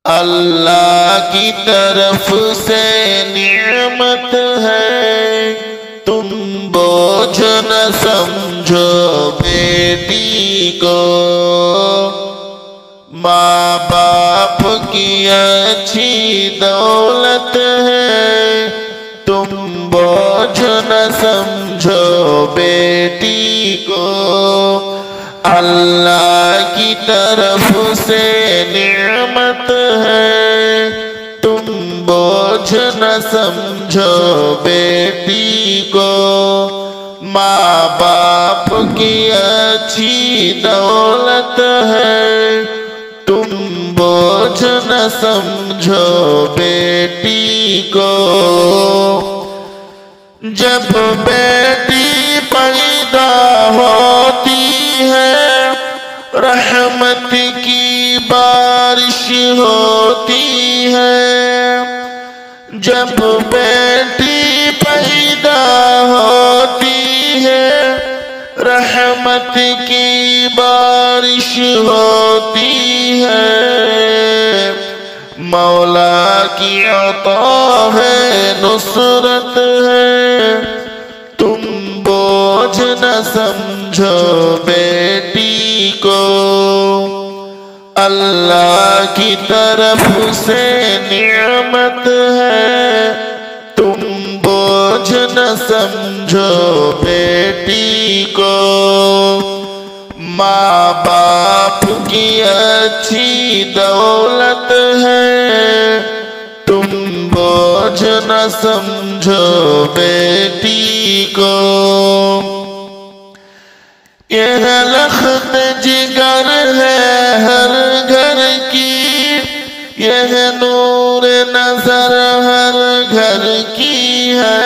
अल्लाह की तरफ से नियमत है, तुम बोझ न समझो बेटी को। माँ बाप की अच्छी दौलत है, तुम बोझ न समझो बेटी को। अल्लाह की तरफ से नियमत है, तुम बोझ न समझो बेटी को। माँ बाप की अच्छी दौलत है, तुम बोझ न समझो बेटी को। जब बेटी पैदा होती है, रहमत की बारिश होती है। जब बेटी पैदा होती है, रहमत की बारिश होती है। मौला की अता है, नुसरत है, तुम बोझ न समझो बेटी को। अल्लाह की तरफ से नियमत है, तुम बोझ न समझो बेटी को। माँ बाप की अच्छी दौलत है, तुम बोझ न समझो बेटी को। यह लख्त जिगर है हर घर की, यह नूर नजर हर घर की है।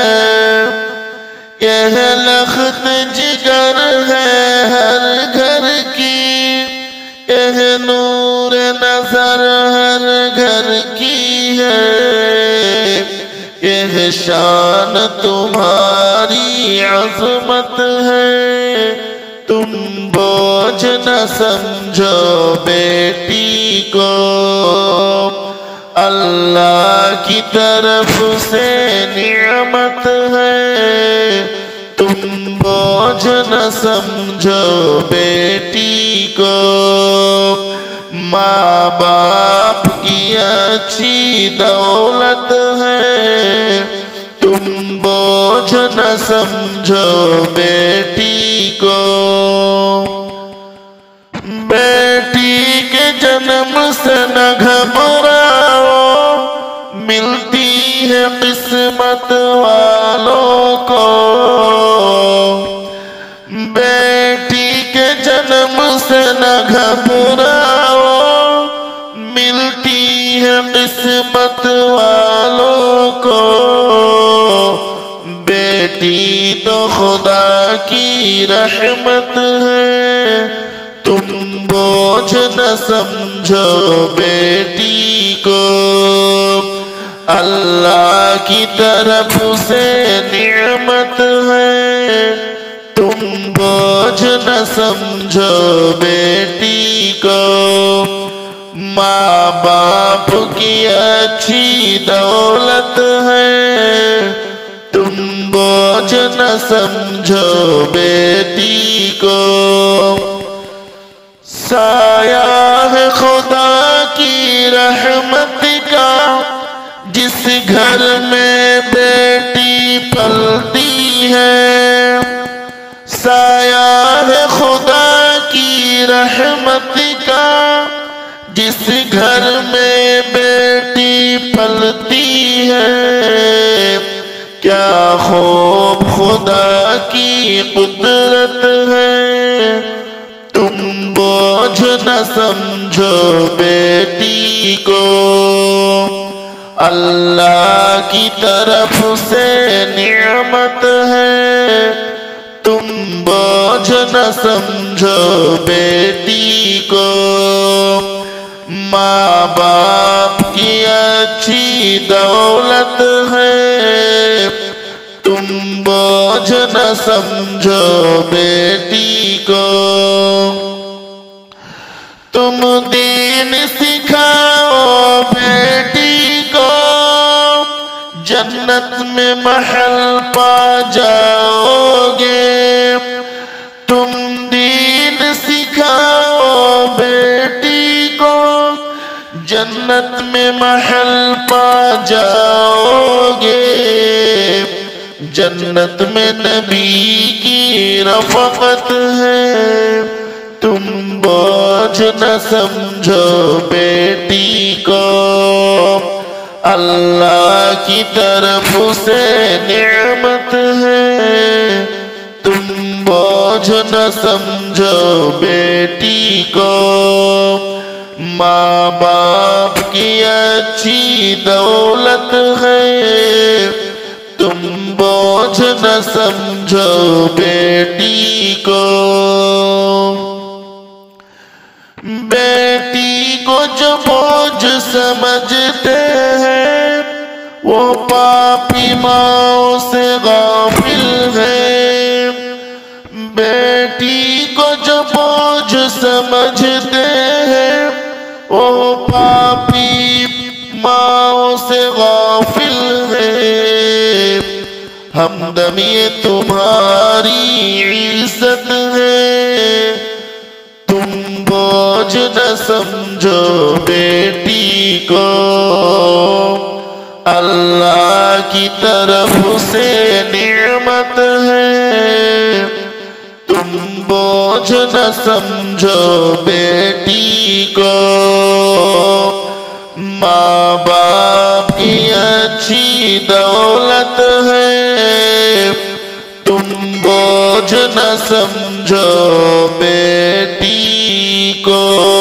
यह लख्त जिगर है हर घर की, यह नूर नजर हर घर की है। यह शान तुम्हारी अज़मत है, तुम बोझ न समझो बेटी को। अल्लाह की तरफ से नियमत है, तुम बोझ न समझो बेटी को। माँ बाप की अच्छी दौलत है, तुम बोझ न समझो बेटी को। बेटी के जन्म से न घबराओ, मिलती है किस्मत वालों को। बेटी के जन्म से न घबराओ, मिलती है किस्मत वालों को। बेटी तो खुदा की रहमत है, तुम बोझ न समझो बेटी को। अल्लाह की तरफ से नियमत है, तुम बोझ न समझो बेटी को। माँ बाप की अच्छी दौलत है, तुम बोझ न समझो बेटी को। साया है खुदा की रहमत का, जिस घर में बेटी पलती है। साया है खुदा की रहमत का, जिस घर में बेटी पलती है। क्या खूब खुदा की कुदरत है, तुम बोझ न समझो बेटी को। अल्लाह की तरफ से नियमत है, तुम बोझ न समझो बेटी को। माँ बाप की अच्छी दौलत है, तुम बोझ न समझो बेटी को। तुम दीन सिखाओ जन्नत में महल पा जाओगे। तुम दीन सिखाओ बेटी को, जन्नत में महल पा जाओगे। जन्नत में नबी की रफ़क़त है, तुम बोझ न समझो बेटी को। अल्लाह की तरफ से नेमत है, तुम बोझ न समझो बेटी को। माँ बाप की अच्छी दौलत है, तुम बोझ न समझो बेटी को। बेटी को जो बोझ समझते हैं, वो पापी माओ से गाफिल है। बेटी को जो बोझ समझते हैं, वो पापी माओ से गाफिल है। हमदमी तुम्हारी इज्जत है, तुम बोझ न समझो बेटी को। अल्लाह की तरफ से नेमत है, तुम बोझ न समझो बेटी को। माँ बाप की अच्छी दौलत है, तुम बोझ न समझो बेटी को।